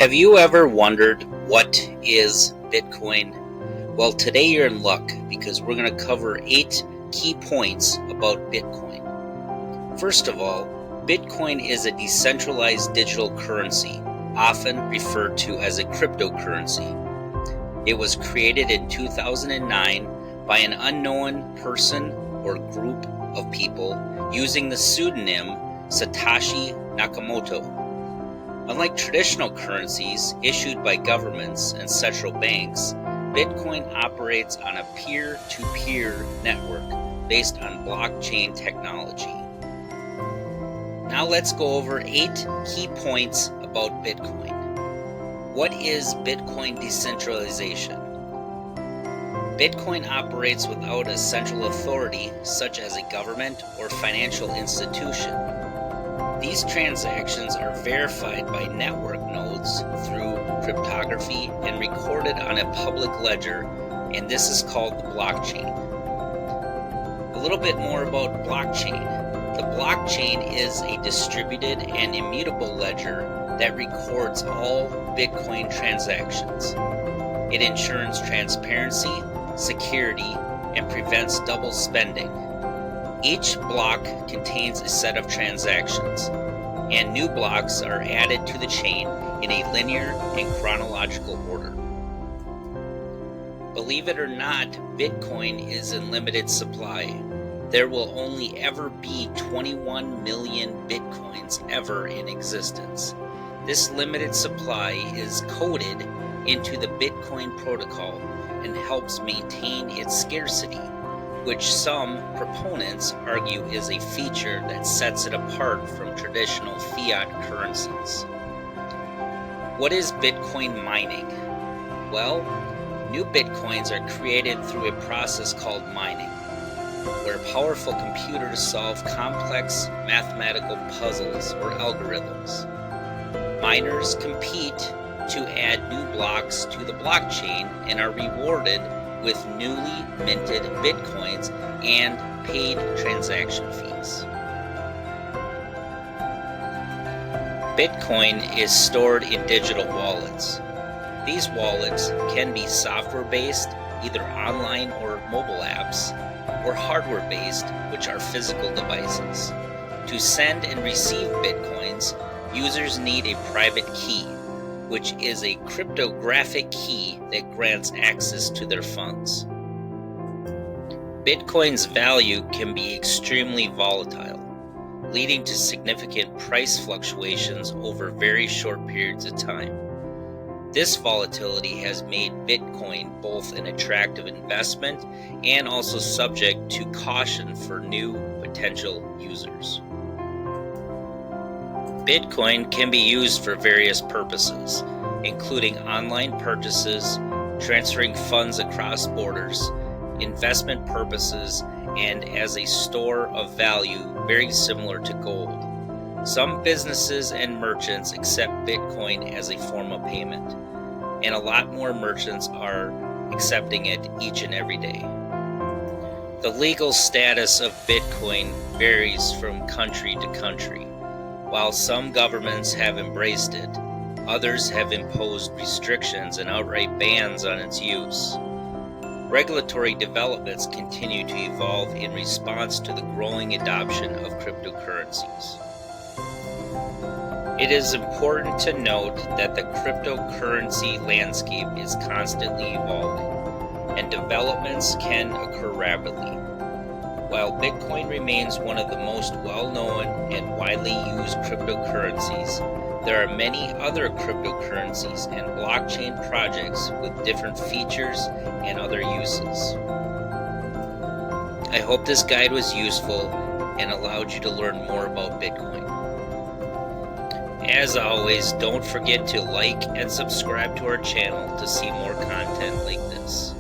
Have you ever wondered what is Bitcoin? Well, today you're in luck because we're going to cover 8 key points about Bitcoin. First of all, Bitcoin is a decentralized digital currency, often referred to as a cryptocurrency. It was created in 2009 by an unknown person or group of people using the pseudonym Satoshi Nakamoto. Unlike traditional currencies issued by governments and central banks, Bitcoin operates on a peer-to-peer network based on blockchain technology. Now let's go over 8 key points about Bitcoin. What is Bitcoin decentralization? Bitcoin operates without a central authority such as a government or financial institution. These transactions are verified by network nodes through cryptography and recorded on a public ledger, and this is called the blockchain. A little bit more about blockchain. The blockchain is a distributed and immutable ledger that records all Bitcoin transactions. It ensures transparency, security, and prevents double spending. Each block contains a set of transactions, and new blocks are added to the chain in a linear and chronological order. Believe it or not, Bitcoin is in limited supply. There will only ever be 21 million Bitcoins ever in existence. This limited supply is coded into the Bitcoin protocol and helps maintain its scarcity, which some proponents argue is a feature that sets it apart from traditional fiat currencies. What is Bitcoin mining? Well, new Bitcoins are created through a process called mining, where powerful computers solve complex mathematical puzzles or algorithms. Miners compete to add new blocks to the blockchain and are rewarded with newly minted Bitcoins and paid transaction fees. Bitcoin is stored in digital wallets. These wallets can be software-based, either online or mobile apps, or hardware-based, which are physical devices. To send and receive Bitcoins, users need a private key, which is a cryptographic key that grants access to their funds. Bitcoin's value can be extremely volatile, leading to significant price fluctuations over very short periods of time. This volatility has made Bitcoin both an attractive investment and also subject to caution for new potential users. Bitcoin can be used for various purposes, including online purchases, transferring funds across borders, investment purposes, and as a store of value very similar to gold. Some businesses and merchants accept Bitcoin as a form of payment, and a lot more merchants are accepting it each and every day. The legal status of Bitcoin varies from country to country. While some governments have embraced it, others have imposed restrictions and outright bans on its use. Regulatory developments continue to evolve in response to the growing adoption of cryptocurrencies. It is important to note that the cryptocurrency landscape is constantly evolving, and developments can occur rapidly. While Bitcoin remains one of the most well-known and widely used cryptocurrencies, there are many other cryptocurrencies and blockchain projects with different features and other uses. I hope this guide was useful and allowed you to learn more about Bitcoin. As always, don't forget to like and subscribe to our channel to see more content like this.